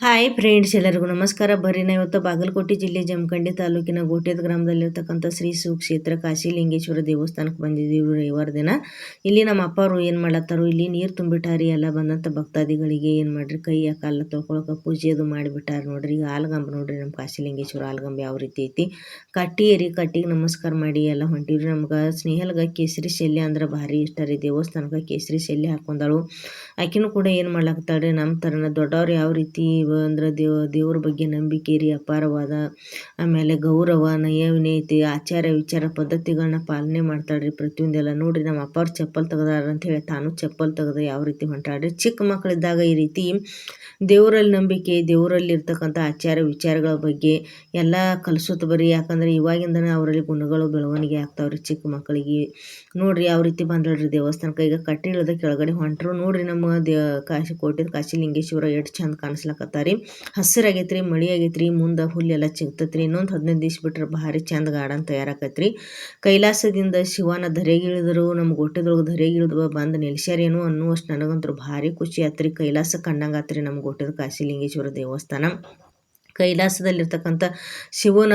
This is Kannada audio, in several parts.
ಹಾಯ್ ಫ್ರೆಂಡ್ಸ್, ಎಲ್ಲರಿಗೂ ನಮಸ್ಕಾರ. ಬರ್ರಿ ನಾ ಇವತ್ತು ಬಾಗಲಕೋಟೆ ಜಿಲ್ಲೆ ಜಮಖಂಡಿ ತಾಲೂಕಿನ ಗೋಟೆದ ಗ್ರಾಮದಲ್ಲಿರ್ತಕ್ಕಂಥ ಶ್ರೀ ಸುಕ್ಷೇತ್ರ ಕಾಶಿಲಿಂಗೇಶ್ವರ ದೇವಸ್ಥಾನಕ್ಕೆ ಬಂದಿದ್ದೀವಿ ರವಿವಾರ ದಿನ. ಇಲ್ಲಿ ನಮ್ಮ ಅಪ್ಪರು ಏನು ಮಾಡ್ಲತ್ತಾರು, ಇಲ್ಲಿ ನೀರು ತುಂಬಿಟ್ಟಾರಿ. ಎಲ್ಲ ಬಂದಂಥ ಭಕ್ತಾದಿಗಳಿಗೆ ಏನು ಮಾಡ್ರಿ, ಕೈ ಕಾಲ ತೊಳ್ಕೊಳಕ್ಕೆ ಪೂಜೆ ಅದು ಮಾಡಿಬಿಟ್ಟಾರ ನೋಡ್ರಿ. ಈಗ ಆಲ್ಗಂಬ ನೋಡ್ರಿ, ನಮ್ಮ ಕಾಶಿಲಿಂಗೇಶ್ವರ ಆಲ್ಗಂಬ ಯಾವ ರೀತಿ ಐತಿ. ಕಟ್ಟಿರಿ, ಕಟ್ಟಿಗೆ ನಮಸ್ಕಾರ ಮಾಡಿ ಎಲ್ಲ ಹೊಂಟಿವ್ರಿ. ನಮ್ಗೆ ಸ್ನೇಹಲ್ಗೆ ಕೇಸರಿ ಶಲ್ಯ ಅಂದ್ರೆ ಭಾರಿ ಇಷ್ಟ ರೀ. ದೇವಸ್ಥಾನಕ್ಕೆ ಕೇಸರಿ ಶಲ್ಯ ಹಾಕೊಂಡಾಳು. ಆಕಿನೂ ಕೂಡ ಏನು ಮಾಡ್ಲಾಕತ್ತಾಳ್ರಿ, ನಮ್ಮ ಥರನ ದೊಡ್ಡವ್ರು ಯಾವ ರೀತಿ ಅಂದ್ರೆ ದೇವ್ರ ಬಗ್ಗೆ ನಂಬಿಕೆ ರೀ ಅಪಾರವಾದ. ಆಮೇಲೆ ಗೌರವ, ನಯ ವಿನಯತೆ, ಆಚಾರ ವಿಚಾರ ಪದ್ಧತಿಗಳನ್ನ ಪಾಲನೆ ಮಾಡ್ತಾಳ್ರಿ ಪ್ರತಿಯೊಂದೆಲ್ಲ. ನೋಡ್ರಿ, ನಮ್ಮ ಅಪ್ಪವ್ರು ಚಪ್ಪಲ್ ತೆಗ್ದಾರ ಅಂತ ಹೇಳಿ ತಾನು ಚಪ್ಪಲ್ ತೆಗೆದು ಯಾವ ರೀತಿ ಹೊಂಟಾಳ್ರಿ. ಚಿಕ್ಕ ಮಕ್ಕಳಿದ್ದಾಗ ಈ ರೀತಿ ದೇವರಲ್ಲಿ ನಂಬಿಕೆ, ದೇವರಲ್ಲಿ ಇರ್ತಕ್ಕಂಥ ಆಚಾರ ವಿಚಾರಗಳ ಬಗ್ಗೆ ಎಲ್ಲ ಕಲಿಸುತ್ತ ಬರೀ. ಯಾಕಂದ್ರೆ ಇವಾಗಿಂದನೇ ಅವರಲ್ಲಿ ಗುಣಗಳು ಬೆಳವಣಿಗೆ ಆಗ್ತಾವ್ರಿ ಚಿಕ್ಕ ಮಕ್ಕಳಿಗೆ. ನೋಡ್ರಿ ಯಾವ ರೀತಿ ಬಂದಳ್ರಿ ದೇವಸ್ಥಾನಕ್ಕೆ. ಈಗ ಕಟ್ಟಿ ಇಳಿದ ಕೆಳಗಡೆ ಹೊಂಟ್ರು ನೋಡ್ರಿ. ನಮ್ಮ ಕೋಟೆ ಕಾಶಿಲಿಂಗೇಶ್ವರ ಎಷ್ಟು ಚಂದ ಕಾಣಿಸ್ಲಕತ್ತಾರಿ. ಹಸಿರಾಗೈತ್ರಿ, ಮಳಿ ಆಗೈತ್ರಿ, ಮುಂದೆ ಹುಲ್ಲೆಲ್ಲ ಚಿಗ್ತತ್ರಿ. ಇನ್ನೊಂದು 15 ದಿವ್ಸ ಬಿಟ್ರೆ ಭಾರಿ ಚಂದ ಗಾರ್ಡನ್ ತಯಾರಾಕತ್ರಿ. ಕೈಲಾಸದಿಂದ ಶಿವನ ಧರೆಗಿಳಿದ್ರು, ನಮ್ಮ ಗೋಟೆದೊಳಗೆ ಧರೆಗಿಳಿದು ಬಂದು ನಿಲ್ಸ್ಯಾರೇನು ಅನ್ನುವಷ್ಟು ನನಗಂತೂ ಭಾರಿ ಖುಷಿ ಆತ್ರಿ. ಕೈಲಾಸ ಕಂಡಂಗಾತ್ರಿ ನಮ್ಮ ಗೋಟೆದ ಕಾಶಿಲಿಂಗೇಶ್ವರ ದೇವಸ್ಥಾನ. ಕೈಲಾಸದಲ್ಲಿರ್ತಕ್ಕಂಥ ಶಿವನ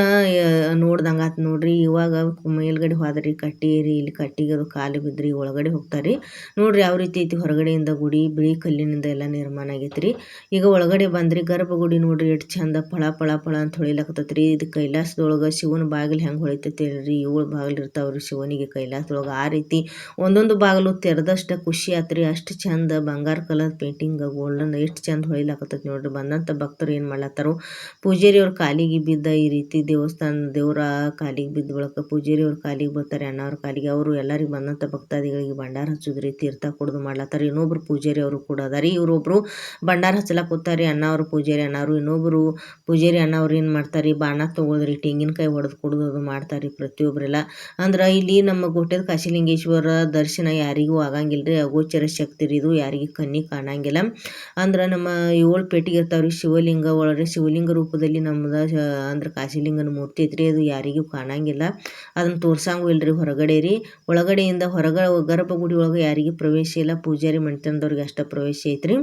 ನೋಡ್ದಂಗೆ ಆತು ನೋಡ್ರಿ. ಇವಾಗ ಮೇಲ್ಗಡೆ ಹೋದ್ರಿ ಕಟ್ಟೇರಿ, ಇಲ್ಲಿ ಕಟ್ಟಿಗೆ ಅದು ಕಾಲು ಬಿದ್ರಿ ಒಳಗಡೆ ಹೋಗ್ತಾರಿ. ನೋಡ್ರಿ ಯಾವ ರೀತಿ ಐತಿ ಹೊರಗಡೆಯಿಂದ ಗುಡಿ. ಬಿಳಿ ಕಲ್ಲಿನಿಂದ ಎಲ್ಲ ನಿರ್ಮಾಣ ಆಗೈತ್ರಿ. ಈಗ ಒಳಗಡೆ ಬಂದ್ರಿ, ಗರ್ಭಗುಡಿ ನೋಡ್ರಿ ಎಷ್ಟು ಚಂದ ಫಳ ಫಳ ಫಳ ಅಂತ ಹೊಳಿಲಕತ್ತೈತ್ರಿ. ಇದು ಕೈಲಾಸದೊಳಗೆ ಶಿವನ ಬಾಗಿಲು ಹೆಂಗೆ ಹೊಳಿತೈತಿ ಹೇಳ್ರಿ. 7 ಬಾಗಿಲು ಇರ್ತಾವ್ರಿ ಶಿವನಿಗೆ ಕೈಲಾಸದೊಳಗೆ. ಆ ರೀತಿ ಒಂದೊಂದು ಬಾಗಿಲು ತೆರೆದಷ್ಟು ಖುಷಿ ಆತ್ರಿ. ಅಷ್ಟು ಚಂದ ಬಂಗಾರ ಕಲರ್ ಪೇಂಟಿಂಗ್ ಗೋಲ್ಡನ್ ಎಷ್ಟು ಚಂದ ಹೊಳಿಲಾಕತ್ತೈತಿ ನೋಡ್ರಿ. ಬಂದಂಥ ಭಕ್ತರು ಏನು ಮಾಡ್ಲತ್ತಾರು, ಪೂಜಾರಿ ಅವ್ರ ಕಾಲಿಗೆ ಬಿದ್ದ ಈ ರೀತಿ ದೇವರ ಕಾಲಿಗೆ ಬಿದ್ದ ಬಳಕ ಪೂಜಾರಿ ಅವ್ರ ಕಾಲಿಗೆ ಬರ್ತಾರೆ, ಅಣ್ಣವ್ರ ಕಾಲಿಗೆ. ಅವರು ಎಲ್ಲರಿಗೆ ಬಂದಂಥ ಭಕ್ತಾದಿಗಳಿಗೆ ಭಂಡಾರ ಹಚ್ಚೋದ್ರಿ, ತೀರ್ಥ ಕುಡ್ದು ಮಾಡ್ಲತ್ತಾರೆ. ಇನ್ನೊಬ್ರು ಪೂಜಾರಿ ಅವರು ಕೂಡ ಅದಾರಿ. ಇವರೊಬ್ರು ಭಂಡಾರ ಹಚ್ಚಲಕ್ಕೆ ಕೂತಾರಿ, ಅಣ್ಣವ್ರು ಪೂಜಾರಿ ಅಣ್ಣವ್ರು. ಇನ್ನೊಬ್ರು ಪೂಜಾರಿ ಅಣ್ಣವ್ರು ಏನು ಮಾಡ್ತಾರೆ, ಬಾಣ ತೊಗೊಳ್ದ್ರಿ, ತೆಂಗಿನಕಾಯಿ ಹೊಡೆದು ಕುಡ್ದು ಅದು ಮಾಡ್ತಾರೆ ಪ್ರತಿಯೊಬ್ಬರೆಲ್ಲ. ಅಂದ್ರೆ ಇಲ್ಲಿ ನಮ್ಮ ಗೋಟೆದ ಕಾಶಿಲಿಂಗೇಶ್ವರ ದರ್ಶನ ಯಾರಿಗೂ ಆಗಂಗಿಲ್ರಿ. ಅಗೋಚರ ಶಕ್ತಿ ರೀ ಇದು, ಯಾರಿಗೆ ಕಣ್ಣಿಗೆ ಕಾಣಂಗಿಲ್ಲ. ಅಂದ್ರೆ ನಮ್ಮ 7 ಪೆಟ್ಟಿಗೆ ಇರ್ತಾವ್ರಿ ಶಿವಲಿಂಗ. ಒಳಗೆ ಶಿವಲಿಂಗ ರೂಪದಲ್ಲಿ ನಮ್ದು ಅಂದ್ರೆ ಕಾಶಿಲಿಂಗನ ಮೂರ್ತಿ ಐತ್ರಿ. ಅದು ಯಾರಿಗೂ ಕಾಣಂಗಿಲ್ಲ, ಅದನ್ನ ತೋರ್ಸಂಗೂ ಇಲ್ರಿ ಹೊರಗಡೆ ರೀ. ಒಳಗಡೆಯಿಂದ ಗರ್ಭಗುಡಿ ಒಳಗೆ ಯಾರಿಗೂ ಪ್ರವೇಶ ಇಲ್ಲ, ಪೂಜಾರಿ ಮನೆತನದವ್ರಿಗೆ ಅಷ್ಟ ಪ್ರವೇಶ ಐತ್ರಿ.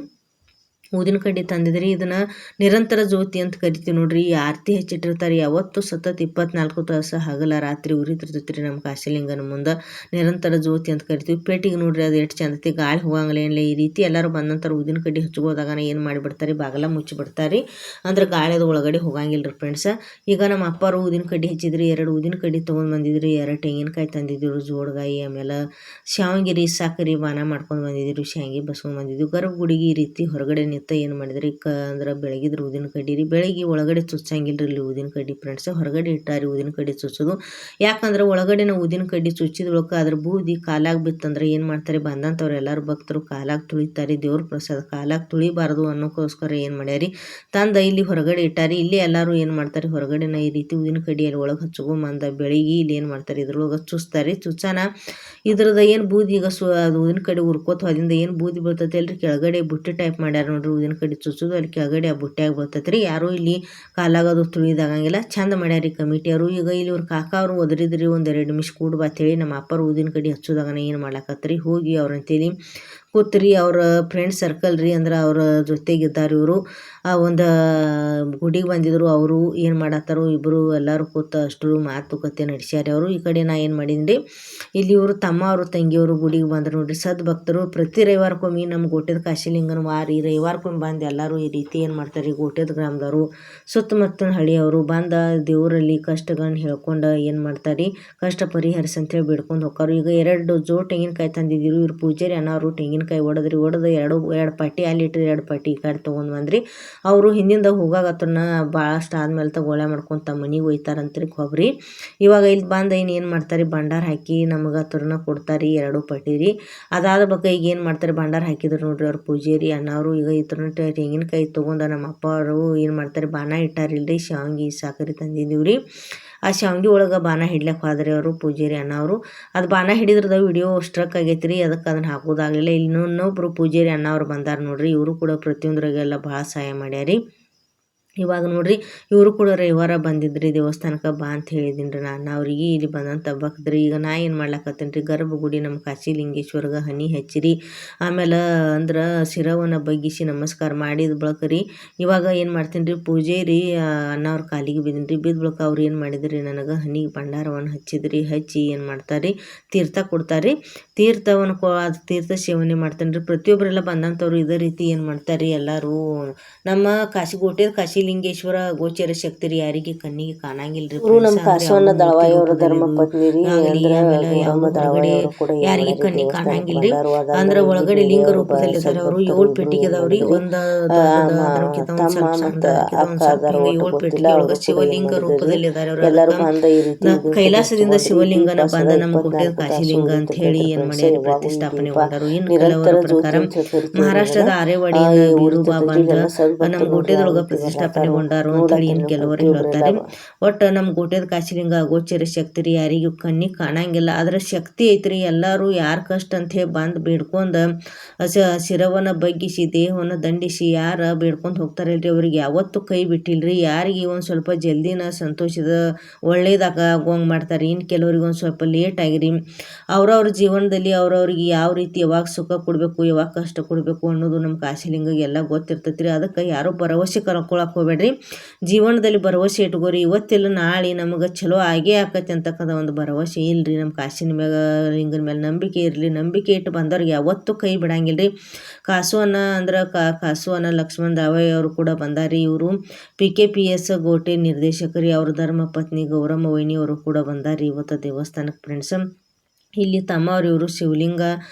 ಊದಿನ ಕಡ್ಡಿ ತಂದಿದ್ರಿ. ಇದನ್ನ ನಿರಂತರ ಜ್ಯೋತಿ ಅಂತ ಕರಿತೀವಿ ನೋಡ್ರಿ. ಈ ಆರತಿ ಹಚ್ಚಿಟ್ಟಿರ್ತಾರೆ ಯಾವತ್ತು ಸತತ 24 ತಾಸು ಹಗಲ ರಾತ್ರಿ ಉರಿತಿರ್ತೈತ್ರಿ ನಮ್ಮ ಕಾಶಿಲಿಂಗನ ಮುಂದೆ. ನಿರಂತರ ಜ್ಯೋತಿ ಅಂತ ಕರಿತೀವಿ. ಪೇಟಿಗೆ ನೋಡ್ರಿ ಅದು ಎಷ್ಟು ಚಂದತಿ, ಗಾಳಿ ಹೋಗಂಗಿಲ್ಲ ಏನಿಲ್ಲ. ಈ ರೀತಿ ಎಲ್ಲರೂ ಬಂದಂತರ ಊದಿನ ಕಡ್ಡಿ ಹಚ್ಕೋದಾಗ ಏನು ಮಾಡಿಬಿಡ್ತಾರೆ, ಬಾಗಲ ಮುಚ್ಚಿಬಿಡ್ತಾರೆ. ಅಂದ್ರೆ ಗಾಳಿ ಅದು ಒಳಗಡೆ ಹೋಗಂಗಿಲ್ರಿ ಫ್ರೆಂಡ್ಸ್. ಈಗ ನಮ್ಮ ಅಪ್ಪರು ಊದಿನ ಕಡ್ಡಿ ಹಚ್ಚಿದ್ರಿ, 2 ಊದಿನ ಕಡ್ಡಿ ತೊಗೊಂಡು ಬಂದಿದ್ರಿ, 2 ತೆಂಗಿನಕಾಯಿ ತಂದಿದ್ರು, ಜೋಡ್ಗಾಯಿ, ಆಮೇಲೆ ಶಾವಿಗೆ ಸಕ್ಕರೆ ಬಾನ ಮಾಡ್ಕೊಂಡು ಬಂದಿದ್ರು, ಶಾವಿಗೆ ಬಸ್ಕೊಂಡು ಬಂದಿದ್ವಿ. ಗರ್ಭಗುಡಿಗೆ ಈ ರೀತಿ ಹೊರಗಡೆ ಏನು ಮಾಡಿದ್ರಿ ಅಂದ್ರೆ ಬೆಳಗಿದ್ರ ಊದಿನ ಕಡ್ಡಿ ರೀ. ಬೆಳಗ್ಗೆ ಒಳಗಡೆ ಚುಚ್ಚಂಗಿಲ್ರಿ ಇಲ್ಲಿ ಊದಿನ ಕಡ್ಡಿ ಫ್ರೆಂಡ್ಸ್. ಹೊರಗಡೆ ಇಟ್ಟಾರಿ ಊದಿನ ಕಡ್ಡಿ ಚುಚ್ಚೋದು. ಯಾಕಂದ್ರೆ ಒಳಗಡೆ ನಾವು ಊದಿನ ಕಡ್ಡಿ ಚುಚ್ಚಿದ್ರೊಳಕ ಅದ್ರ ಬೂದಿ ಕಾಲಾಗಿ ಬಿತ್ತಂದ್ರೆ ಏನು ಮಾಡ್ತಾರೆ, ಬಂದಂಥವ್ರು ಎಲ್ಲರೂ ಭಕ್ತರು ಕಾಲಾಗಿ ತುಳಿತಾರೆ. ದೇವ್ರ ಪ್ರಸಾದ ಕಾಲಾಗಿ ತುಳಿಬಾರ್ದು ಅನ್ನೋಕ್ಕೋಸ್ಕರ ಏನು ಮಾಡ್ಯಾರಿ, ತಂದ ಇಲ್ಲಿ ಹೊರಗಡೆ ಇಟ್ಟಾರಿ. ಇಲ್ಲಿ ಎಲ್ಲರೂ ಏನು ಮಾಡ್ತಾರೆ, ಹೊರಗಡೆನ ಈ ರೀತಿ ಊದಿನ ಕಡ್ಡಿಯಲ್ಲಿ ಒಳಗೆ ಹಚ್ಕೊಂಬಂದ ಬೆಳಿಗ್ಗೆ ಇಲ್ಲಿ ಏನು ಮಾಡ್ತಾರೆ, ಇದ್ರೊಳಗೆ ಚುಚ್ತಾರೆ. ಚುಚ್ಚಾನ ಇದ್ರದ್ದು ಏನು ಬೂದಿ ಈಗ ಅದು ಊದಿನ ಕಡ್ಡಿ ಉರ್ಕೋತ ಹೋದಿಂದ ಏನು ಬೂದಿ ಬೀಳ್ತೈತೆ ಅಲ್ರಿ, ಕೆಳಗಡೆ ಬುಟ್ಟಿ ಟೈಪ್ ಮಾಡ್ಯಾರ ನೋಡ್ರಿ. ಊದಿನ ಕಡ್ಡಿ ಚುಚ್ಚೋದು ಅಲ್ಲಿ ಕೆಳಗಡೆ ಆ ಬುಟ್ಟ್ಯಾಗ ಬರ್ತೈತ್ರಿ. ಯಾರೂ ಇಲ್ಲಿ ಕಾಲಾಗದು ತುಳಿದಾಗಂಗಿಲ್ಲ, ಚಂದ ಮಾಡ್ಯಾರಿ ಕಮಿಟಿಯವರು. ಈಗ ಇಲ್ಲಿ ಇವ್ರ ಕಾಕ ಅವರು ಒದರಿದ್ರಿ, 1-2 ನಿಮಿಷ ಕೂಡ್ ಬಾ ಅಂತೇಳಿ. ನಮ್ಮ ಅಪ್ಪರು ಊದಿನ ಕಡ್ಡಿ ಹಚ್ಚೋದಾಗನ ಏನು ಮಾಡ್ಲಾಕತ್ರಿ, ಹೋಗಿ ಅವ್ರಂತೇಳಿ ಕೂತ್ರಿ. ಅವ್ರ ಫ್ರೆಂಡ್ ಸರ್ಕಲ್ ರೀ, ಅಂದ್ರೆ ಅವ್ರ ಜೊತೆಗಿದ್ದಾರೆ ಇವರು. ಒಂದು ಗುಡಿಗೆ ಬಂದಿದ್ರು. ಅವರು ಏನು ಮಾಡತ್ತಾರು, ಇಬ್ಬರು ಎಲ್ಲರೂ ಕೂತ ಅಷ್ಟು ಮಾತುಕತೆ ನಡೆಸ್ಯಾರ ಅವರು. ಈ ಕಡೆ ನಾ ಏನು ಮಾಡೀನಿ, ಇಲ್ಲಿ ಇವರು ತಮ್ಮ ಅವರು ತಂಗಿಯವರು ಗುಡಿಗೆ ಬಂದ್ರು ನೋಡ್ರಿ. ಭಕ್ತರು ಪ್ರತಿ ರವಿವಾರಕ್ಕೊಮ್ಮೆ ನಮ್ಮ ಗೋಟೆದ ಕಾಶಿಲಿಂಗನ ವಾರಿ ರವಿವಾರಕ್ಕೊಮ್ಮೆ ಬಂದು ಎಲ್ಲರೂ ಈ ರೀತಿ ಏನು ಮಾಡ್ತಾರೆ, ಗೋಟೆದ ಗ್ರಾಮದವರು ಸುತ್ತಮುತ್ತಲ ಹಳ್ಳಿಯವರು ಬಂದ ದೇವರಲ್ಲಿ ಕಷ್ಟಗಳನ್ನ ಹೇಳ್ಕೊಂಡು ಏನು ಮಾಡ್ತಾರೆ, ಕಷ್ಟ ಪರಿಹರಿಸಿ ಅಂತೇಳಿ ಬಿಡ್ಕೊಂಡು ಹೋಗ್ತಾರೆ. ಈಗ 2 ಜೋಡ್ ತೆಂಗಿನಕಾಯಿ ತಂದಿದ್ದೀರು. ಇವ್ರು ಪೂಜಾರಿ ಅಣ್ಣವರು ತೆಂಗಿನಕಾಯಿ ಒಡೆದು 2 ಪಟ್ಟಿ ಅಲ್ಲಿಟ್ರಿ, 2 ಪಟ್ಟಿ ಈ ಕಡೆ ತೊಗೊಂಡು ಬಂದ್ರಿ. ಅವರು ಹಿಂದಿಂದ ಹೋಗಾಗತ್ತನ್ನ ಭಾಳಷ್ಟು ಆದ್ಮೇಲೆ ಗೋಳೆ ಮಾಡ್ಕೊಂತ ಮನೆಗೆ ಒಯ್ತಾರಂತ್ರಿ ಕೊಬ್ಬರಿ. ಇವಾಗ ಇಲ್ಲಿ ಬಂದು ಏನು ಮಾಡ್ತಾರೆ, ಭಂಡಾರ ಹಾಕಿ ನಮಗೆ ಹತ್ರನ ಕೊಡ್ತಾರೆ 2 ಪಟ್ಟಿ ರೀ. ಅದಾದ ಬಳಿಕ ಈಗ ಏನು ಮಾಡ್ತಾರೆ, ಭಂಡಾರ ಹಾಕಿದ್ರು ನೋಡ್ರಿ ಅವ್ರು ಪೂಜಾರಿ ಅಣ್ಣವರು. ಈಗ ಈ ಥರ ತೆಂಗಿನಕಾಯಿ ತೊಗೊಂಡು ನಮ್ಮ ಅಪ್ಪ ಅವರು ಏನು ಮಾಡ್ತಾರೆ, ಬಾಣ ಇಟ್ಟಾರಿಲ್ರಿ, ಶಾವಿಗೆ ಸಕ್ಕರೆ ತಂದಿದ್ದೀವ್ರಿ. ಆ ಶಾವಿಗೆ ಒಳಗೆ ಬಾಣ ಹಿಡ್ಲಕ್ಕೆ ಹೋದ್ರಿ ಅವರು ಪೂಜಾರಿ ಅಣ್ಣವರು. ಅದು ಬಾಣ ಹಿಡಿದ್ರದ ವಿಡಿಯೋ ಸ್ಟ್ರಕ್ ಆಗೈತೆ ರೀ, ಅದಕ್ಕೆ ಅದನ್ನು ಹಾಕೋದಾಗಲಿಲ್ಲ. ಇನ್ನೊಬ್ಬರು ಪೂಜಾರಿ ಅಣ್ಣವ್ರು ಬಂದಾರ ನೋಡ್ರಿ. ಇವರು ಕೂಡ ಪ್ರತಿಯೊಂದ್ರಾಗೆಲ್ಲ ಭಾಳ ಸಹಾಯ ಮಾಡ್ಯಾರಿ. ಇವಾಗ ನೋಡ್ರಿ ಇವರು ಕೂಡ ರವಿವಾರ ಬಂದಿದ್ರಿ ದೇವಸ್ಥಾನಕ್ಕೆ ಬಾ ಅಂತ ಹೇಳಿದ್ದೀನಿ ರೀ ನಾನು ಅವ್ರಿಗೆ. ಇಲ್ಲಿ ಬಂದಂಥ ಭಕ್ತರು ಈಗ ನಾ ಏನು ಮಾಡ್ಲಕತ್ತೇನೆ ರೀ, ಗರ್ಭಗುಡಿ ನಮ್ಮ ಕಾಶಿಲಿಂಗೇಶ್ವರ್ಗೆ ಹನಿ ಹಚ್ಚಿರಿ, ಆಮೇಲೆ ಅಂದ್ರೆ ಶಿರವನ್ನು ಬಗ್ಗಿಸಿ ನಮಸ್ಕಾರ ಮಾಡಿದ ಬಳಿಕ ರೀ ಇವಾಗ ಏನು ಮಾಡ್ತೀನಿ ರೀ, ಪೂಜೆ ರೀ ಅನ್ನ ಅವ್ರ ಕಾಲಿಗೆ ಬಿದ್ದೀನಿ ರೀ. ಬಿದ್ದ ಬಳಿಕ ಅವ್ರು ಏನು ಮಾಡಿದ್ರಿ, ನನಗೆ ಹನಿಗೆ ಭಂಡಾರವನ್ನು ಹಚ್ಚಿದ್ರಿ. ಹಚ್ಚಿ ಏನು ಮಾಡ್ತಾರೆ, ತೀರ್ಥ ಕೊಡ್ತಾರೆ. ತೀರ್ಥವನ್ನು ಅದು ತೀರ್ಥ ಸೇವನೆ ಮಾಡ್ತಾನೆ ರೀ. ಪ್ರತಿಯೊಬ್ಬರೆಲ್ಲ ಬಂದಂಥವ್ರು ಇದೇ ರೀತಿ ಏನು ಮಾಡ್ತಾರೆ ಎಲ್ಲರೂ. ನಮ್ಮ ಕಾಶಿಲಿಂಗೇಶ್ವರ ಗೋಚರ ಶಕ್ತಿ ರೀ, ಯಾರಿಗೆ ಕಣ್ಣಿಗೆ ಕಾಣಂಗಿಲ್ಲ ರೀ. ನಮ್ಮ ಕಾಸವನ್ನ ದಳವಾಯಿಯವರ ಧರ್ಮ ಪತ್ನಿ ರೀ. ಆಮೇಲೆ ಹೊರಗಡೆ ಯಾರಿಗೆ ಕಣ್ಣಿಗೆ ಕಾಣಂಗಿಲ್ಲ ರೀ, ಅಂದ್ರೆ ಒಳಗಡೆ ಲಿಂಗ ರೂಪದಲ್ಲಿ ಇದಾರೆ ಅವರು. 7 ಪೆಟ್ಟಿಗೆ ಅದಾವ್ರಿ, ಒಂದು ಅದಕ್ಕಿಂತ ಒಂದು ಸ್ವಲ್ಪ ಸಣ್ಣ, ಅದಕ್ಕಿಂತ 7 ಪೆಟ್ಟಿಗೆ ಒಳಗೆ ಶಿವಲಿಂಗ ರೂಪದಲ್ಲಿ ಇದಾರೆ ಅವರು. ಕೈಲಾಸದಿಂದ ಶಿವಲಿಂಗನ ಬಂದ ನಮ್ಮ ಗುಡ್ಡದ ಕಾಶಿಲಿಂಗ ಅಂತ ಹೇಳಿ ಏನ್ ಮಾಡ್ಯಾರ, ಪ್ರತಿಷ್ಠಾಪನೆ ಮಾಡಾರು. ಇನ್ನು ಕೆಲವರ ಪ್ರಕಾರ ಮಹಾರಾಷ್ಟ್ರದ ಆರೇವಾಡಿಯಿಂದ ಬೀರುಬಾ ಬಂದ ನಮ್ಮ ಗೋಟೆದೊಳಗೆ ಪ್ರತಿಷ್ಠಾಪನೆಗೊಂಡಾರು ಅಂತ ಹೇಳಿ ಇನ್ನು ಕೆಲವರು ಹೇಳ್ತಾರೆ. ಒಟ್ಟು ನಮ್ಮ ಗೋಟೆದ ಕಾಶಿಲಿಂಗ ಗೋಚರ ಶಕ್ತಿ ರೀ, ಯಾರಿಗೂ ಕಣ್ಣಿಗೆ ಕಾಣಂಗಿಲ್ಲ, ಅದರ ಶಕ್ತಿ ಐತ್ರಿ. ಎಲ್ಲರೂ ಯಾರ ಕಷ್ಟ ಅಂತ ಹೇಳಿ ಬಂದು ಬೇಡ್ಕೊಂಡ ಶಿರವನ್ನು ಬಗ್ಗಿಸಿ ದೇಹವನ್ನು ದಂಡಿಸಿ ಯಾರ ಬೇಡ್ಕೊಂಡು ಹೋಗ್ತಾರಲ್ರಿ ಅವ್ರಿಗೆ ಯಾವತ್ತೂ ಕೈ ಬಿಟ್ಟಿಲ್ರಿ. ಯಾರಿಗೆ ಒಂದು ಸ್ವಲ್ಪ ಜಲ್ದಿನ ಸಂತೋಷದ ಒಳ್ಳೇದಾಗೋಂಗೆ ಮಾಡ್ತಾರೆ, ಇನ್ನು ಕೆಲವ್ರಿಗೆ ಒಂದು ಸ್ವಲ್ಪ ಲೇಟ್ ಆಗಿರಿ. ಅವ್ರವ್ರ ಜೀವನದಲ್ಲಿ ಅವ್ರವ್ರಿಗೆ ಯಾವ ರೀತಿ ಯಾವಾಗ ಸುಖ ಕೊಡಬೇಕು ಯಾವಾಗ ಕಷ್ಟ ಕೊಡಬೇಕು ಅನ್ನೋದು ನಮ್ಮ ಕಾಶಿಲಿಂಗಗೆ ಎಲ್ಲ ಗೊತ್ತಿರ್ತೈತಿ ರೀ. ಅದಕ್ಕೆ ಯಾರೋ ಭರವಸೆ ಕಳ್ಕೊಳಕ್ಕೆ ಹೋಗ್ಬೇಡ್ರಿ, ಜೀವನದಲ್ಲಿ ಭರವಸೆ ಇಟ್ಕೋರಿ. ಇವತ್ತೆಲ್ಲ ನಾಳೆ ನಮಗೆ ಚಲೋ ಆಗೇ ಆಕತಿ ಅಂತಕ್ಕಂಥ ಒಂದು ಭರವಸೆ ಇಲ್ರಿ. ನಮ್ಮ ಕಾಶಿನ ಮ್ಯಾಗ ಲಿಂಗನ ಮೇಲೆ ನಂಬಿಕೆ ಇರಲಿ. ನಂಬಿಕೆ ಇಟ್ಟು ಬಂದವ್ರಿಗೆ ಯಾವತ್ತೂ ಕೈ ಬಿಡಂಗಿಲ್ಲ ರೀ. ಕಾಸುವನ್ನ ಅಂದ್ರೆ ಕಾಸುವನ್ನ ಲಕ್ಷ್ಮಣ ದಾವಯ್ಯ ಅವರು ಕೂಡ ಬಂದಾರಿ. ಇವರು PKPS ಗೋಟೆ ನಿರ್ದೇಶಕರಿ. ಅವ್ರ ಧರ್ಮ ಪತ್ನಿ ಗೌರಮ್ಮ ವೈನಿ ಅವರು ಕೂಡ ಬಂದಾರಿ ಇವತ್ತು ದೇವಸ್ಥಾನಕ್ಕೆ ಫ್ರೆಂಡ್ಸ್. ಇಲ್ಲಿ ತಮ್ಮವ್ರು ಇವರು ಶಿವಲಿಂಗ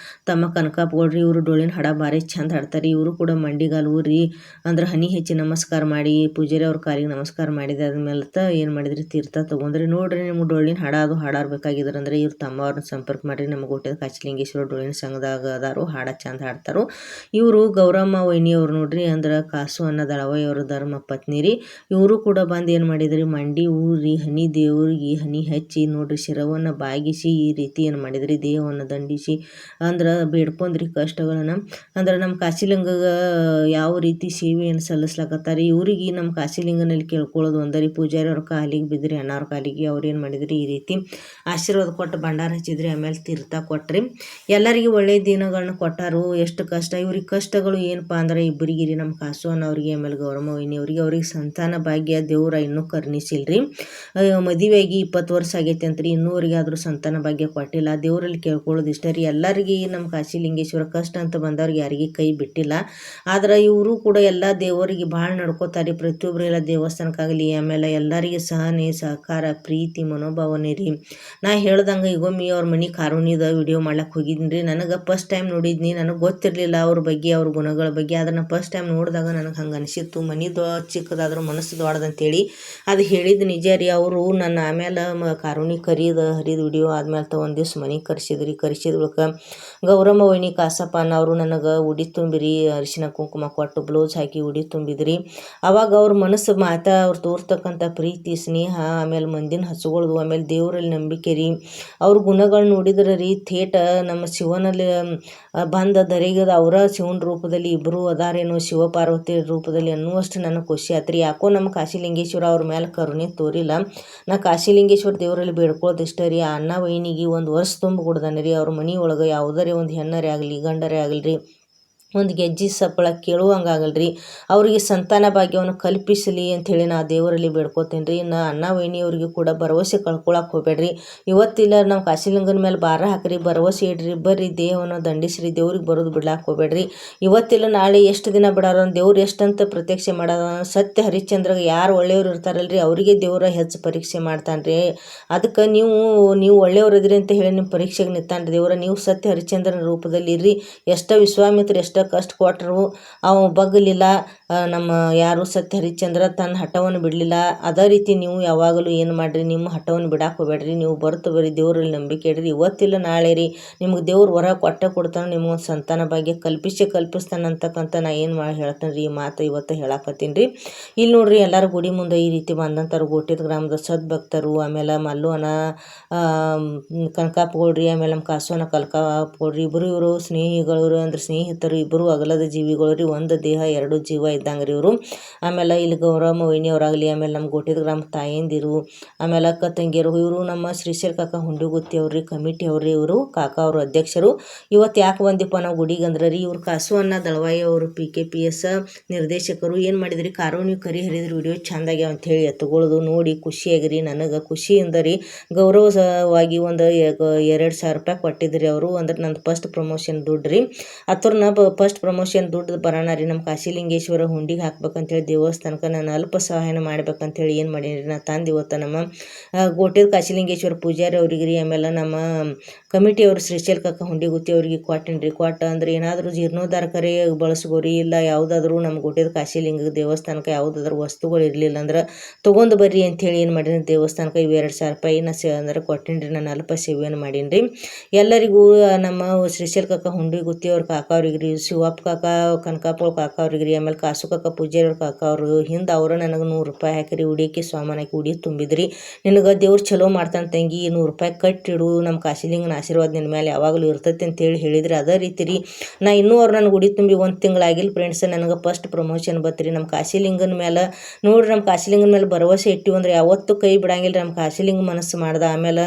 ತಮ್ಮ ಕನಕಾಪಗೌಡ್ರಿ. ಇವರು ಡೊಳ್ಳಿನ ಹಾಡ ಭಾರಿ ಚಂದ ಹಾಡ್ತಾರೆ. ಇವರು ಕೂಡ ಮಂಡಿಗಾಲು ಊರಿ ಅಂದ್ರೆ ಹನಿ ಹೆಚ್ಚಿ ನಮಸ್ಕಾರ ಮಾಡಿ ಪೂಜಾರಿ ಅವ್ರ ಕಾಲಿಗೆ ನಮಸ್ಕಾರ ಮಾಡಿದಾದ್ಮೇಲೆ ಏನು ಮಾಡಿದ್ರಿ, ತೀರ್ಥ ತೊಗೊಂಡ್ರಿ. ನೋಡ್ರಿ ನಿಮ್ಗೆ ಡೊಳ್ಳಿನ ಹಾಡ ಅದು ಹಾಡಾಡ್ಬೇಕಾಗಿದ್ರೆ ಅಂದ್ರೆ ಇವ್ರು ತಮ್ಮವ್ರನ್ನ ಸಂಪರ್ಕ ಮಾಡಿರಿ. ನಮ್ಮ ಗೋಟೆದ ಕಾಶಿಲಿಂಗೇಶ್ವರ ಡೊಳ್ಳಿನ ಸಂಘದಾಗ ಅದಾರು, ಹಾಡ ಚಂದ ಹಾಡ್ತಾರೋ. ಇವರು ಗೌರಮ್ಮ ವೈನಿ ಅವ್ರು ನೋಡ್ರಿ, ಅಂದ್ರೆ ಕಾಸು ಅನ್ನ ದಳವಾಯಿ ಅವ್ರ ಧರ್ಮ ಪತ್ನಿ ರೀ. ಇವರು ಕೂಡ ಬಂದು ಏನು ಮಾಡಿದ್ರಿ, ಮಂಡಿ ಊರಿ ಹನಿ ದೇವ್ರಿಗೆ ಹನಿ ಹಚ್ಚಿ ನೋಡ್ರಿ ಶಿರವನ್ನು ಬಾಗಿಸಿ ಈ ರೀತಿ ಏನು ಮಾಡಿದ್ರಿ, ದೇಹವನ್ನು ದಂಡಿಸಿ ಅಂದ್ರೆ ಬೇಡ್ಕೊಂಡ್ರಿ ಕಷ್ಟಗಳನ್ನು. ಅಂದ್ರೆ ನಮ್ಮ ಕಾಶಿಲಿಂಗಗ ಯಾವ ರೀತಿ ಸೇವೆಯನ್ನು ಸಲ್ಲಿಸ್ಲಾಕತ್ತಾರೆ. ಇವ್ರಿಗೆ ನಮ್ಮ ಕಾಶಿಲಿಂಗನಲ್ಲಿ ಕೇಳ್ಕೊಳ್ಳೋದು ಒಂದರಿ, ಪೂಜಾರಿ ಅವ್ರ ಕಾಲಿಗೆ ಬಿದ್ರಿ, ಅಣ್ಣವ್ರ ಕಾಲಿಗೆ ಅವ್ರು ಏನು ಮಾಡಿದ್ರಿ ಈ ರೀತಿ ಆಶೀರ್ವಾದ ಕೊಟ್ಟು ಭಂಡಾರ ಹಚ್ಚಿದ್ರಿ. ಆಮೇಲೆ ತೀರ್ಥ ಕೊಟ್ರಿ. ಎಲ್ಲರಿಗೆ ಒಳ್ಳೆಯ ದಿನಗಳನ್ನ ಕೊಟ್ಟಾರು. ಎಷ್ಟು ಕಷ್ಟ ಇವ್ರಿಗೆ ಕಷ್ಟಗಳು ಏನಪ್ಪ ಅಂದ್ರೆ ಇಬ್ಬರಿಗಿರಿ, ನಮ್ಮ ಕಾಸು ಅನ್ನೋರಿಗೆ ಆಮೇಲೆ ಗೌರಮ್ಮ ವೈನಿ ಅವ್ರಿಗೆ ಸಂತಾನ ಭಾಗ್ಯ ದೇವ್ರ ಇನ್ನೂ ಕರ್ಣಿಸಿಲ್ರಿ. ಮದುವೆಯಾಗಿ 20 ವರ್ಷ ಆಗೈತೆ ಅಂತ್ರಿ, ಇನ್ನೂವರೆಗೆ ಆದರೂ ಸಂತಾನ ಭಾಗ್ಯ ಕೊಟ್ಟಿಲ್ಲ. ದೇವರಲ್ಲಿ ಕೇಳ್ಕೊಳ್ಳೋದು ಇಷ್ಟ ರೀ. ಎಲ್ಲರಿಗೆ ನಮ್ಮ ಕಾಶಿಲಿಂಗೇಶ್ವರ ಕಷ್ಟ ಅಂತ ಬಂದವ್ರಿಗೆ ಯಾರಿಗೆ ಕೈ ಬಿಟ್ಟಿಲ್ಲ. ಆದ್ರೆ ಇವರು ಕೂಡ ಎಲ್ಲ ದೇವರಿಗೆ ಭಾಳ ನಡ್ಕೋತಾರೆ. ಪ್ರತಿಯೊಬ್ಬರೆಲ್ಲ ದೇವಸ್ಥಾನಕ್ಕಾಗಲಿ ಆಮೇಲೆ ಎಲ್ಲರಿಗೆ ಸಹನೆ ಸಹಕಾರ ಪ್ರೀತಿ ಮನೋಭಾವನೆ ರೀ. ನಾ ಹೇಳ್ದಂಗೆ ಈಗೊಮ್ಮೆ ಅವ್ರ ಮನೆ ಕಾರುಣಿದ ವಿಡಿಯೋ ಮಾಡ್ಲಿಕ್ಕೆ ಹೋಗಿದ್ದೀನಿ ರೀ. ನನಗೆ ಫಸ್ಟ್ ಟೈಮ್ ನೋಡಿದ್ನಿ, ನನಗೆ ಗೊತ್ತಿರಲಿಲ್ಲ ಅವ್ರ ಬಗ್ಗೆ ಅವ್ರ ಗುಣಗಳ ಬಗ್ಗೆ. ಆದ್ರೆ ನಾನು ಫಸ್ಟ್ ಟೈಮ್ ನೋಡಿದಾಗ ನನಗೆ ಹಂಗೆ ಅನಿಸಿತ್ತು, ಮನೆದು ಚಿಕ್ಕದಾದ್ರೂ ಮನಸ್ಸು ದೊಡ್ಡದಂತೇಳಿ. ಅದು ಹೇಳಿದ್ದು ನಿಜ ರೀ. ಅವರು ನನ್ನ ಆಮೇಲೆ ಕಾರುಣಿ ಹರಿದ ವಿಡಿಯೋ ಆದ್ಮೇಲೆ ಒಂದು ದಿವ್ಸ ಮನೆಗೆ ಕರೆಸಿದ ಬಳಿಕ ಗೌರಮ್ಮ ವೈನಿ ಕಾಸಪ್ಪನ ಅವರು ನನಗೆ ಉಡಿ ತುಂಬಿರಿ, ಅರಿಶಿನ ಕುಂಕುಮ ಕೊಟ್ಟು ಬ್ಲೌಸ್ ಹಾಕಿ ಉಡಿ ತುಂಬಿದ್ರಿ. ಅವಾಗ ಅವ್ರ ಮನಸ್ಸು ಅವ್ರು ತೋರ್ತಕ್ಕಂಥ ಪ್ರೀತಿ ಸ್ನೇಹ ಆಮೇಲೆ ಮಂದಿನ ಹಚ್ಕೊಳ್ಳೋದು ಆಮೇಲೆ ದೇವರಲ್ಲಿ ನಂಬಿಕೆ ರೀ. ಅವ್ರ ಗುಣಗಳು ನೋಡಿದ್ರೆ ರೀ ಥೇಟ ನಮ್ಮ ಶಿವನಲ್ಲಿ ಬಂದ ದರೆಗದ ಅವರ ಶಿವನ ರೂಪದಲ್ಲಿ ಇಬ್ಬರು ಅದಾರೇನೋ ಶಿವಪಾರ್ವತಿ ರೂಪದಲ್ಲಿ ಅನ್ನುವಷ್ಟು ನನಗೆ ಖುಷಿ ಆತ್ರಿ. ಯಾಕೋ ನಮ್ಮ ಕಾಶಿಲಿಂಗೇಶ್ವರ ಅವ್ರ ಮೇಲೆ ಕರುಣೆ ತೋರಿಲ್ಲ. ನಾ ಕಾಶಿಲಿಂಗೇಶ್ವರ ದೇವರಲ್ಲಿ ಬೇಡ್ಕೊಳ್ಳೋದು ಇಷ್ಟ ರೀ. ಆ ಅಣ್ಣ ವೈನಿಗೆ ಒಂದು ವರ್ಷ ತುಂಬ ಕೊಡ್ದಾನೆ ರೀ. ಅವ್ರ ಮನೆ ಒಳಗೆ ಯಾವುದರೇ ಒಂದು ಹೆಣ್ಣರೇ ಆಗಲಿ ಗಂಡರೇ ಆಗಲ್ರಿ ಒಂದು ಗೆಜ್ಜೆ ಸಪ್ಪಳ ಕೇಳುವಂಗಾಗಲ್ರಿ. ಅವ್ರಿಗೆ ಸಂತಾನ ಭಾಗ್ಯವನ್ನು ಕಲ್ಪಿಸಲಿ ಅಂಥೇಳಿ ನಾ ದೇವರಲ್ಲಿ ಬೇಡ್ಕೋತೀನಿ ರೀ. ನಾ ಅಣ್ಣ ವೈನಿಯವ್ರಿಗೆ ಕೂಡ ಭರವಸೆ ಕಳ್ಕೊಳಕ್ಕೆ ಹೋಗ್ಬೇಡ್ರಿ. ಇವತ್ತಿಲ್ಲ ನಾವು ಕಾಶಿಲಿಂಗನ ಮೇಲೆ ಭಾರ ಹಾಕ್ರಿ, ಭರವಸೆ ಇಡ್ರಿ, ಬರ್ರಿ ದೇಹವನ್ನು ದಂಡಿಸ್ರಿ, ದೇವ್ರಿಗೆ ಬರೋದು ಬಿಡ್ಲಾಕ್ಕೆ ಹೋಗ್ಬೇಡ್ರಿ. ಇವತ್ತಿಲ್ಲ ನಾಳೆ ಎಷ್ಟು ದಿನ ಬಿಡಾರ ದೇವ್ರು ಎಷ್ಟಂತ ಪ್ರತ್ಯಕ್ಷ ಮಾಡೋದ. ಸತ್ಯ ಹರಿಶ್ಚಂದ್ರಗೆ ಯಾರು ಒಳ್ಳೆಯವ್ರು ಇರ್ತಾರಲ್ರಿ ಅವರಿಗೆ ದೇವ್ರ ಹೆಚ್ಚು ಪರೀಕ್ಷೆ ಮಾಡ್ತಾನೆ ರೀ. ಅದಕ್ಕೆ ನೀವು ಒಳ್ಳೆಯವ್ರು ಇದ್ರಿ ಅಂತ ಹೇಳಿ ನಿಮ್ಮ ಪರೀಕ್ಷೆಗೆ ನಿಂತಾನೆ ದೇವ್ರ. ನೀವು ಸತ್ಯ ಹರಿಶ್ಚಂದ್ರನ ರೂಪದಲ್ಲಿ ಇರ್ರಿ. ಎಷ್ಟೋ ವಿಶ್ವಾಮಿತ್ರ ಎಷ್ಟೋ ಕಷ್ಟ ಕೊಟ್ಟರು ಅವ ಬಗ್ಗಲಿಲ್ಲ. ನಮ್ಮ ಯಾರು ಸತ್ಯ ಹರಿಶ್ಚಂದ್ರ ತನ್ನ ಹಠವನ್ನು ಬಿಡಲಿಲ್ಲ. ಅದೇ ರೀತಿ ನೀವು ಯಾವಾಗಲೂ ಏನು ಮಾಡಿರಿ, ನಿಮ್ಮ ಹಠವನ್ನು ಬಿಡಕ್ಕೆ ಹೋಗ್ಬೇಡ್ರಿ. ನೀವು ಬರ್ರಿ ದೇವರಲ್ಲಿ ನಂಬಿಕೆ ಇಡ್ರಿ. ಇವತ್ತಿಲ್ಲ ನಾಳೆ ರೀ ನಿಮ್ಗೆ ದೇವ್ರು ಹೊರ ಕೊಡ್ತಾನೆ, ನಿಮ್ಗೊಂದು ಸಂತಾನ ಭಾಗ್ಯ ಕಲ್ಪಿಸ್ತಾನೆ ಅಂತಕ್ಕಂಥ ನಾ ಏನು ಹೇಳ್ತೇನೆ ರೀ. ಈ ಮಾತು ಇವತ್ತು ಹೇಳಕತ್ತೀನಿ ರೀ. ಇಲ್ಲಿ ನೋಡ್ರಿ ಎಲ್ಲರೂ ಗುಡಿ ಮುಂದೆ ಈ ರೀತಿ ಬಂದಂಥವ್ರು ಗೋಟೆದ ಗ್ರಾಮದ ಸದ್ಭಕ್ತರು ಆಮೇಲೆ ಮಲ್ಲುವನ ಕನಕಾಪಗೌಡ್ರಿ ಆಮೇಲೆ ನಮ್ಮ ಕಾಸುವನ ಕನಕಾಪಗೌಡ್ರಿ ಇವರು ಸ್ನೇಹಿಗಳು ಅಂದ್ರೆ ಸ್ನೇಹಿತರು ಇಬ್ಬರು ಅಗಲದ ಜೀವಿಗಳು ರೀ, ಒಂದು ದೇಹ ಎರಡು ಜೀವ ಇದ್ದಂಗೆ ರೀ ಇವರು. ಆಮೇಲೆ ಇಲ್ಲಿ ಗೌರಮ್ಮ ವೈನಿ ಅವರಾಗಲಿ, ಆಮೇಲೆ ನಮ್ಮ ಗೋಟೆದ ಗ್ರಾಮ ತಾಯಂದಿರು, ಆಮೇಲೆ ಅಕ್ಕ ತಂಗಿಯರು, ಇವರು ನಮ್ಮ ಶ್ರೀಶೈಲ್ ಕಾಕ ಹುಂಡಿಗುತ್ತಿ ಅವ್ರಿ ಕಮಿಟಿ ಅವ್ರಿ. ಇವರು ಕಾಕ ಅವರು ಅಧ್ಯಕ್ಷರು. ಇವತ್ತು ಯಾಕೆ ಬಂದಿಪ್ಪ ನಾವು ಗುಡಿಗೆ ಅಂದ್ರೆ ರೀ, ಇವ್ರು ಕಾಸು ಅನ್ನ ದಳವಾಯಿ ಅವರು PKPS ನಿರ್ದೇಶಕರು ಏನು ಮಾಡಿದ್ರಿ, ಕಾರು ನೀವು ಕರಿ ಹರಿದ್ರಿ ವಿಡಿಯೋ ಚಂದಾಗ್ಯಾವ ಅಂಥೇಳಿ ಎತ್ಕೊಳ್ಳೋದು ನೋಡಿ ಖುಷಿಯಾಗಿರಿ. ನನಗೆ ಖುಷಿಯಿಂದ ರೀ ಗೌರವವಾಗಿ ಒಂದು 2,000 ರೂಪಾಯಿ ಕೊಟ್ಟಿದ್ರಿ ಅವರು. ಅಂದ್ರೆ ನಂದು ಫಸ್ಟ್ ಪ್ರಮೋಷನ್ ದುಡ್ಡು ರೀ. ಅತ್ರನ ಫಸ್ಟ್ ಪ್ರಮೋಷನ್ ದುಡ್ಡು ಬರೋಣ ರೀ, ನಮ್ಮ ಕಾಶಿಲಿಂಗೇಶ್ವರ ಹುಂಡಿಗೆ ಹಾಕ್ಬೇಕಂತೇಳಿ ದೇವಸ್ಥಾನಕ್ಕೆ ನಾನು ಅಲ್ಪ ಸಹಾಯನ ಮಾಡ್ಬೇಕಂತೇಳಿ ಏನು ಮಾಡೀನಿ ರೀ, ನಾ ತಂದು ಇವತ್ತು ನಮ್ಮ ಗೋಟೆದ ಕಾಶಿಲಿಂಗೇಶ್ವರ ಪೂಜಾರಿ ಅವ್ರಿಗೆ ರೀ, ಆಮೇಲೆ ನಮ್ಮ ಕಮಿಟಿಯವರು ಶ್ರೀಶೈಲ್ ಕಾಕ ಹುಂಡಿಗುತ್ತಿ ಅವ್ರಿಗೆ ಕೊಟ್ಟೇನಿ ರೀ. ಅಂದ್ರೆ ಏನಾದರೂ ಜೀರ್ಣೋದ್ಧಾರ ಕರೆ ಬಳಸ್ಕೋರಿ, ಇಲ್ಲ ಯಾವುದಾದ್ರೂ ನಮ್ಮ ಗೋಟೆದ ಕಾಶಿಲಿಂಗ ದೇವಸ್ಥಾನಕ್ಕೆ ಯಾವುದಾದ್ರೂ ವಸ್ತುಗಳು ಇರಲಿಲ್ಲ ಅಂದ್ರೆ ತೊಗೊಂಡು ಬರ್ರಿ ಅಂಥೇಳಿ ಏನು ಮಾಡೀನಿ ದೇವಸ್ಥಾನಕ್ಕೆ 2,000 ರೂಪಾಯಿ ಅಂದ್ರೆ ಕೊಟ್ಟೇನಿ ರೀ. ನಾನು ಅಲ್ಪ ಸೇವೆಯನ್ನು ಮಾಡೀನಿ ರೀ. ಎಲ್ಲರಿಗೂ ನಮ್ಮ ಶ್ರೀಶೈಲ್ ಕಾಕ ಹುಂಡಿಗುತ್ತಿ ಅವ್ರ ಕಾಕ ಅವ್ರಿಗೆ ರೀ, ಶಿವಪ್ಪ ಕಾಕ ಕನಕಾಪುರ ಕಾಕ ಅವ್ರಿಗೆ ರೀ, ಆಮೇಲೆ ಕಾಸು ಕಾಕ ಪೂಜಾರಿ ಅವ್ರ ಕಾಕ ಅವರು ಹಿಂದೆ ಅವರು ನನಗೆ 100 ರೂಪಾಯಿ ಹಾಕಿರಿ ಉಡಿಯಕ್ಕೆ ಸ್ವಾಮಾನ ಹಾಕಿ ಉಡಿ ತುಂಬಿದ್ರಿ. ನಿನಗೆ ದೇವ್ರು ಚಲೋ ಮಾಡ್ತಾನೆ ತಂಗಿ, 100 ರೂಪಾಯಿ ಕಟ್ಟಿಡು, ನಮ್ಮ ಕಾಶಿಲಿಂಗನ ಆಶೀರ್ವಾದ ನಿನ್ನ ಮೇಲೆ ಯಾವಾಗಲೂ ಇರ್ತೈತಿ ಅಂತೇಳಿ ಹೇಳಿದ್ರಿ. ಅದೇ ರೀತಿ ರೀ ನಾ ಇನ್ನೂ ಅವ್ರು ನನಗೆ ಉಡಿ ತುಂಬಿ 1 ತಿಂಗಳಾಗಿಲ್ಲ ಫ್ರೆಂಡ್ಸ್, ನನಗೆ ಫಸ್ಟ್ ಪ್ರಮೋಷನ್ ಬತ್ರಿ ನಮ್ಮ ಕಾಶಿಲಿಂಗನ ಮೇಲೆ. ನೋಡ್ರಿ ನಮ್ಮ ಕಾಶಿಲಿಂಗನ ಮೇಲೆ ಭರವಸೆ ಇಟ್ಟಿವಿ ಅಂದ್ರೆ ಯಾವತ್ತೂ ಕೈ ಬಿಡಂಗಿಲ್ಲ. ನಮ್ಮ ಕಾಶಿಲಿಂಗ ಮನಸ್ಸು ಮಾಡ್ದ. ಆಮೇಲೆ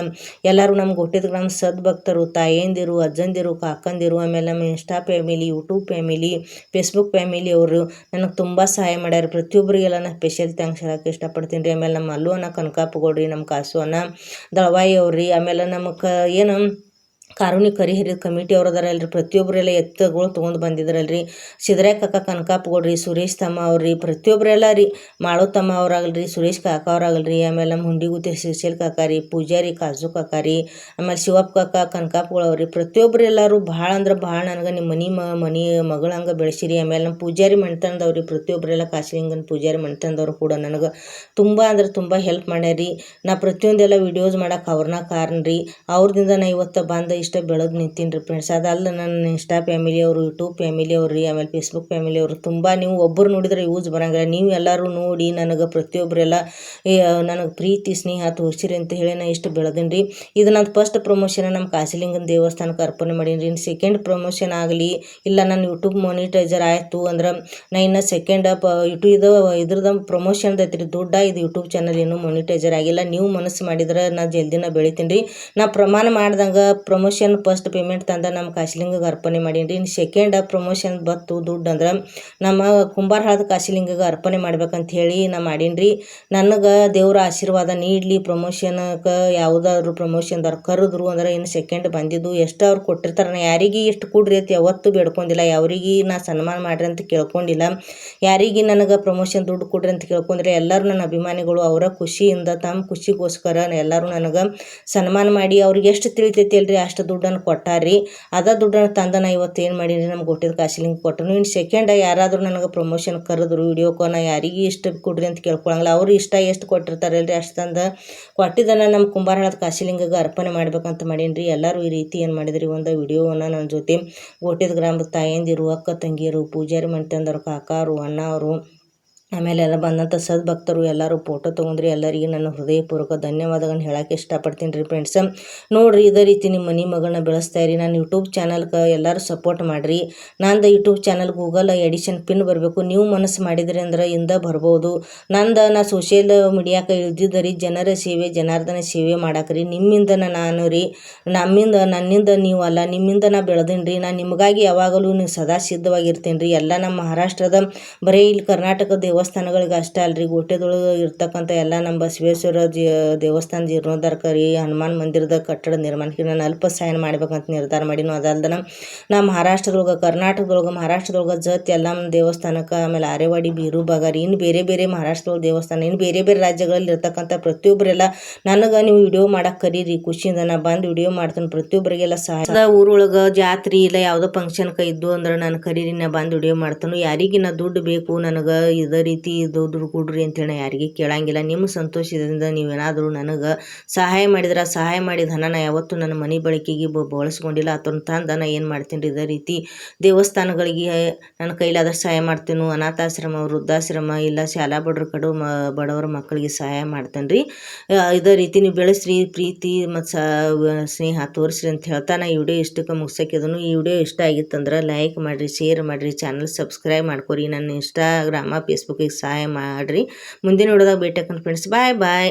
ಎಲ್ಲರೂ ನಮ್ಮ ಗೋಟೆದ ಗ್ರಾಮ ಸದ್ಭಕ್ತರು, ತಾಯಂದಿರು, ಅಜ್ಜಂದಿರು, ಕಾಕಂದಿರು, ಆಮೇಲೆ ನಮ್ಮ insta family, YouTube family, Facebook family ಅವರು ನನಗೆ ತುಂಬ ಸಹಾಯ ಮಾಡ್ಯಾರ. ಪ್ರತಿಯೊಬ್ಬರಿಗೆಲ್ಲ ನಾನು ಸ್ಪೆಷಲ್ ಥ್ಯಾಂಕ್ಸ್ ಹೇಳೋಕೆ ಇಷ್ಟಪಡ್ತೀನಿ ರೀ. ಆಮೇಲೆ ನಮ್ಮ ಅಲ್ಲು ಅನ್ನ ಕನಕಾಪಗೌಡ್ರಿ, ನಮ್ಮ ಕಾಸು ಅನ್ನ ದಳವಾಯಿ ಅವ್ರಿ, ಆಮೇಲೆ ನಮ್ಮ ಏನು ಕಾರುಣಿ ಕರಿ ಹಿರಿದ ಕಮಿಟಿ ಅವ್ರು ಅದಾರಲ್ರಿ, ಪ್ರತಿಯೊಬ್ಬರೆಲ್ಲ ಎತ್ತುಗಳು ತೊಗೊಂಡು ಬಂದಿದ್ರಲ್ರಿ. ಸಿದ್ರಾಯ ಕಾಕ ಕನಕಾಪಗೌಡ್ರಿ, ಸುರೇಶ್ ತಮ್ಮ ಅವ್ರಿ, ಪ್ರತಿಯೊಬ್ಬರೆಲ್ಲ ರೀ, ಮಾಳೋ ತಮ್ಮ ಅವ್ರಾಗಲ್ರಿ, ಸುರೇಶ್ ಕಾಕ ಅವ್ರಾಗಲ್ರಿ, ಆಮೇಲೆ ನಮ್ಮ ಹುಂಡಿಗುತ್ತಿ ಶ್ರೀಶೈಲ್ ಕಾಕ ರೀ, ಪೂಜಾರಿ ಕಾಜು ಕಾಕ ರೀ, ಆಮೇಲೆ ಶಿವಪ್ಪ ಕಾಕ ಕನಕಾಪಗಳು ಅವ್ರಿ, ಪ್ರತಿಯೊಬ್ಬರು ಎಲ್ಲರೂ ಭಾಳ ಅಂದ್ರೆ ಭಾಳ ನನಗೆ ನಿಮ್ಮ ಮನೆ ಮಗಳಂಗೆ ಬೆಳೆಸಿರಿ. ಆಮೇಲೆ ನಮ್ಮ ಪೂಜಾರಿ ಮಣ್ತನದವ್ರಿ, ಪ್ರತಿಯೊಬ್ಬರೆಲ್ಲ ಕಾಶಿಲಿಂಗನ ಪೂಜಾರಿ ಮಣ್ತನದವ್ರು ಕೂಡ ನನಗೆ ತುಂಬ ಅಂದ್ರೆ ತುಂಬ ಹೆಲ್ಪ್ ಮಾಡ್ಯಾರಿ. ನಾ ಪ್ರತಿಯೊಂದೆಲ್ಲ ವಿಡಿಯೋಸ್ ಮಾಡೋಕೆ ಅವ್ರನ್ನ ಕಾರಣ ರೀ. ಅವ್ರದಿಂದ ನಾ ಇವತ್ತು ಬಂದು ಇಷ್ಟ ಬೆಳೆದು ನಿಂತೀನಿ ರೀ ಫ್ರೆಂಡ್ಸ್. ಅದಲ್ಲ ನನ್ನ ಇನ್ಸ್ಟಾ ಫ್ಯಾಮಿಲಿ ಅವರು, ಯೂಟ್ಯೂಬ್ ಫ್ಯಾಮಿಲಿ ಅವ್ರು ರೀ, ಆಮೇಲೆ ಫೇಸ್ಬುಕ್ ಫ್ಯಾಮಿಲಿ ಅವರು ತುಂಬ, ನೀವು ಒಬ್ಬರು ನೋಡಿದ್ರೆ ಯೂಸ್ ಬರೋಂಗಿಲ್ಲ, ನೀವು ಎಲ್ಲರೂ ನೋಡಿ ನನಗೆ ಪ್ರತಿಯೊಬ್ಬರೆಲ್ಲ ನನಗೆ ಪ್ರೀತಿ ಸ್ನೇಹ ತೋರಿಸಿರಿ ಅಂತ ಹೇಳಿ ನಾ ಇಷ್ಟು ಬೆಳೆದೀನಿ ರೀ. ಇದು ನನ್ನ ಫಸ್ಟ್ ಪ್ರಮೋಷನ್ ನಮ್ಮ ಕಾಶಿಲಿಂಗನ ದೇವಸ್ಥಾನಕ್ಕೆ ಅರ್ಪಣೆ ಮಾಡೀನಿ ರೀ. ಸೆಕೆಂಡ್ ಪ್ರಮೋಷನ್ ಆಗಲಿ ಇಲ್ಲ ನನ್ನ ಯೂಟ್ಯೂಬ್ ಮಾನಿಟೈಸರ್ ಆಯಿತು ಅಂದ್ರೆ ನಾ ಇನ್ನು ಸೆಕೆಂಡ್ ಇದ್ರದ್ದು ಪ್ರಮೋಷನ್ ಐತಿ ರೀ ದುಡ್ಡ. ಇದು ಯೂಟ್ಯೂಬ್ ಚಾನಲ್ ಇನ್ನೂ ಮಾನಿಟೈಸರ್ ಆಗಿಲ್ಲ. ನೀವು ಮನಸ್ಸು ಮಾಡಿದ್ರೆ ನಾ ಜಲ್ದಿನ ಬೆಳಿತೀನಿ ರೀ. ನಾ ಪ್ರಮಾಣ ಮಾಡ್ದಂಗೆ ಪ್ರಮೋಷನ್ ಫಸ್ಟ್ ಪೇಮೆಂಟ್ ತಂದ ನಮ್ಮ ಕಾಶಿಲಿಂಗಗೆ ಅರ್ಪಣೆ ಮಾಡೀನಿ ರೀ. ಇನ್ನು ಸೆಕೆಂಡ್ ಪ್ರಮೋಷನ್ ಬತ್ತು ದುಡ್ಡು ಅಂದ್ರೆ ನಮ್ಮ ಕುಂಬಾರಹಾಳದ ಕಾಶಿಲಿಂಗಗೆ ಅರ್ಪಣೆ ಮಾಡ್ಬೇಕಂತ ಹೇಳಿ ನಾ ಮಾಡೀನಿ ರೀ. ನನಗೆ ದೇವ್ರ ಆಶೀರ್ವಾದ ನೀಡಲಿ. ಪ್ರಮೋಷನ್ಗೆ ಯಾವುದಾದ್ರು ಪ್ರಮೋಷನ್ದವ್ರು ಕರೆದ್ರು ಅಂದ್ರೆ ಇನ್ನು ಸೆಕೆಂಡ್ ಬಂದಿದ್ದು ಎಷ್ಟು ಅವ್ರು ಕೊಟ್ಟಿರ್ತಾರೆ. ನಾ ಯಾರಿಗೆ ಇಷ್ಟು ಕೊಡ್ರಿ ಅಂತ ಯಾವತ್ತೂ ಬೇಡ್ಕೊಂಡಿಲ್ಲ, ಯಾರಿಗೆ ನಾ ಸನ್ಮಾನ ಮಾಡ್ರಿ ಅಂತ ಕೇಳ್ಕೊಂಡಿಲ್ಲ, ಯಾರಿಗೆ ನನಗೆ ಪ್ರಮೋಷನ್ ದುಡ್ಡು ಕೊಡ್ರಿ ಅಂತ ಕೇಳ್ಕೊಂಡ್ರೆ ಎಲ್ಲರೂ ನನ್ನ ಅಭಿಮಾನಿಗಳು ಅವರ ಖುಷಿಯಿಂದ ತಮ್ಮ ಖುಷಿಗೋಸ್ಕರ ಎಲ್ಲರೂ ನನಗೆ ಸನ್ಮಾನ ಮಾಡಿ ಅವ್ರಿಗೆ ಎಷ್ಟು ತಿಳಿತೈತಿ ಅಲ್ರಿ ಅಷ್ಟು ದುಡ್ಡನ್ನು ಕೊಟ್ಟಾರ್ರಿ. ಅದ ದುಡ್ಡನ್ನು ತಂದು ನಾ ಇವತ್ತು ಏನು ಮಾಡೀನಿ ನಮ್ಮ ಗೋಟೆದ ಕಾಶಿಲಿಂಗ ಕೊಟ್ಟನು. ಇನ್ನು ಸೆಕೆಂಡ್ ಯಾರಾದರೂ ನನಗೆ ಪ್ರಮೋಷನ್ ಕರೆದ್ರು ವಿಡಿಯೋಕ್ಕೆ ನಾ ಯಾರಿಗೆ ಇಷ್ಟು ಕೊಡ್ರಿ ಅಂತ ಕೇಳ್ಕೊಳಂಗಿಲ್ಲ, ಅವರು ಇಷ್ಟ ಎಷ್ಟು ಕೊಟ್ಟಿರ್ತಾರಲ್ರಿ ಅಷ್ಟು ತಂದು ಕೊಟ್ಟಿದ್ದನ್ನು ನಮ್ಮ ಕುಂಬಾರಹಾಳದ ಕಾಶಿಲಿಂಗಗೆ ಅರ್ಪಣೆ ಮಾಡ್ಬೇಕಂತ ಮಾಡೀನಿ ರೀ. ಎಲ್ಲರೂ ಈ ರೀತಿ ಏನು ಮಾಡಿದ್ರಿ, ಒಂದು ವಿಡಿಯೋವನ್ನು ನನ್ನ ಜೊತೆ ಗೋಟೆದ ಗ್ರಾಮದ ತಾಯಂದಿರು, ಅಕ್ಕ ತಂಗಿಯರು, ಪೂಜಾರಿ ಮಣ್ತಂದವರು, ಕಾಕಾರು, ಅಣ್ಣ ಅವರು, ಆಮೇಲೆ ಎಲ್ಲ ಬಂದಂಥ ಸದ್ಭಕ್ತರು ಎಲ್ಲರೂ ಫೋಟೋ ತೊಗೊಂಡ್ರಿ. ಎಲ್ಲರಿಗೆ ನನ್ನ ಹೃದಯಪೂರ್ವಕ ಧನ್ಯವಾದಗಳನ್ನ ಹೇಳೋಕ್ಕೆ ಇಷ್ಟಪಡ್ತೀನಿ ರೀ ಫ್ರೆಂಡ್ಸ್. ನೋಡಿರಿ ಇದೇ ರೀತಿ ನಿಮ್ಮ ಮನೆ ಮಗಳನ್ನ ಬೆಳೆಸ್ತಾ ಇರಿ. ನಾನು ಯೂಟ್ಯೂಬ್ ಚಾನಲ್ಗೆ ಎಲ್ಲರೂ ಸಪೋರ್ಟ್ ಮಾಡಿರಿ. ನಂದು YouTube channel Google edition pin ಬರಬೇಕು, ನೀವು ಮನಸ್ಸು ಮಾಡಿದ್ರಿ ಅಂದ್ರೆ ಇಂದ ಬರ್ಬೋದು. ನಾ ಸೋಷಿಯಲ್ ಮೀಡಿಯಾಕ್ಕೆ ಇಳ್ದಿದ್ದರಿ ಜನರ ಸೇವೆ ಜನಾರ್ದನ ಸೇವೆ ಮಾಡಾಕ್ರಿ. ನಿಮ್ಮಿಂದ ನಾನು ರೀ, ನನ್ನಿಂದ ನೀವು ಅಲ್ಲ, ನಿಮ್ಮಿಂದ ನಾ ಬೆಳೆದೀನಿ ರೀ. ನಾನು ನಿಮಗಾಗಿ ಯಾವಾಗಲೂ ನೀವು ಸದಾ ಸಿದ್ಧವಾಗಿರ್ತೀನಿ ರೀ. ಎಲ್ಲ ನಮ್ಮ ಮಹಾರಾಷ್ಟ್ರದ ಬರೀ ಇಲ್ಲಿ ಕರ್ನಾಟಕ ದೇವಸ್ಥಾನಗಳಿಗೆ ಅಷ್ಟೇ ಅಲ್ರಿ, ಗೋಟೆದೊಳಗೆ ಇರ್ತಕ್ಕಂಥ ಎಲ್ಲ ನಮ್ಮ ಬಸವೇಶ್ವರ ದೇವಸ್ಥಾನ ಜೀರ್ಣೋದ್ಧಾರಕ್ಕೆ ರೀ, ಹನುಮಾನ್ ಮಂದಿರದ ಕಟ್ಟಡ ನಿರ್ಮಾಣಕ್ಕೆ ನಾನು ಅಲ್ಪ ಸಹಾಯ ಮಾಡ್ಬೇಕಂತ ನಿರ್ಧಾರ ಮಾಡೀನಿ. ಅದಲ್ದ ನಮ್ಮ ಮಹಾರಾಷ್ಟ್ರದೊಳಗೆ ಮಹಾರಾಷ್ಟ್ರದೊಳಗೆ ಜತ್ ಎಲ್ಲ ದೇವಸ್ಥಾನಕ್ಕೆ, ಆಮೇಲೆ ಆರೇವಾಡಿ ಬೀರು ಬಾಗಾರಿ, ಇನ್ನು ಬೇರೆ ಬೇರೆ ಮಹಾರಾಷ್ಟ್ರದೊಳಗೆ ದೇವಸ್ಥಾನ, ಇನ್ನು ಬೇರೆ ಬೇರೆ ರಾಜ್ಯಗಳಲ್ಲಿ ಇರ್ತಕ್ಕಂಥ ಪ್ರತಿಯೊಬ್ಬರೆಲ್ಲ ನನಗೆ ನೀವು ವಿಡಿಯೋ ಮಾಡಕ್ಕೆ ಕರೀರಿ, ಖುಷಿಯಿಂದ ನಾ ಬಂದು ವಿಡಿಯೋ ಮಾಡ್ತೀನಿ. ಪ್ರತಿಯೊಬ್ಬರಿಗೆಲ್ಲ ಸಹಾಯ ಊರೊಳಗೆ ಜಾತ್ರೆ ಇಲ್ಲ ಯಾವುದೋ ಫಂಕ್ಷನ್ಗೆ ಇದ್ದು ಅಂದ್ರೆ ನಾನು ಕರೀರಿ, ನಾ ಬಂದು ವಿಡಿಯೋ ಮಾಡ್ತಾನೆ. ಯಾರಿಗೆ ನಾ ದುಡ್ಡು ಬೇಕು ನನಗೆ ಇದೇ ರೀತಿ ದುಡ್ಡು ಕೊಡ್ರಿ ಅಂತೇಳಿ ಯಾರಿಗೆ ಕೇಳಂಗಿಲ್ಲ. ನಿಮ್ಮ ಸಂತೋಷದಿಂದ ನೀವೇನಾದರೂ ನನಗೆ ಸಹಾಯ ಮಾಡಿದ್ರೆ ಸಹಾಯ ಮಾಡಿದ ಹಣನ ಯಾವತ್ತೂ ನನ್ನ ಮನೆ ಬಳಕೆಗೆ ಬಳಸ್ಕೊಂಡಿಲ್ಲ. ಅದನ್ನು ತಂದು ನಾನು ಏನು ಮಾಡ್ತೀನಿ ರೀ, ಇದೇ ರೀತಿ ದೇವಸ್ಥಾನಗಳಿಗೆ ನನ್ನ ಕೈಲಾದಷ್ಟು ಸಹಾಯ ಮಾಡ್ತೀನಿ. ಅನಾಥಾಶ್ರಮ, ವೃದ್ಧಾಶ್ರಮ, ಇಲ್ಲ ಶಾಲಾ ಬಡವರ ಮಕ್ಕಳಿಗೆ ಸಹಾಯ ಮಾಡ್ತೇನೆ ರೀ. ಇದೇ ರೀತಿ ನೀವು ಬೆಳೆಸ್ರಿ, ಪ್ರೀತಿ ಮತ್ತು ಸ್ನೇಹ ತೋರಿಸ್ರಿ ಅಂತ ಹೇಳ್ತಾ ನಾ ಈ ವಿಡಿಯೋ ಇಷ್ಟಕ್ಕೆ ಮುಗಿಸೋಕಿದನು. ಈ ವಿಡಿಯೋ ಇಷ್ಟ ಆಗಿತ್ತಂದ್ರೆ ಲೈಕ್ ಮಾಡಿರಿ, ಶೇರ್ ಮಾಡಿರಿ, ಚಾನಲ್ ಸಬ್ಸ್ಕ್ರೈಬ್ ಮಾಡ್ಕೊರಿ. ನನ್ನ ಇನ್ಸ್ಟಾಗ್ರಾಮ ಫೇಸ್ಬುಕ್ಕಿಗೆ ಸಹಾಯ ಮಾಡಿರಿ. ಮುಂದಿನ ವಿಡಿಯೋದಾಗ ಭೇಟಿ ಹಾಕೋಣ ಫ್ರೆಂಡ್ಸ್. ಬಾಯ್ ಬಾಯ್.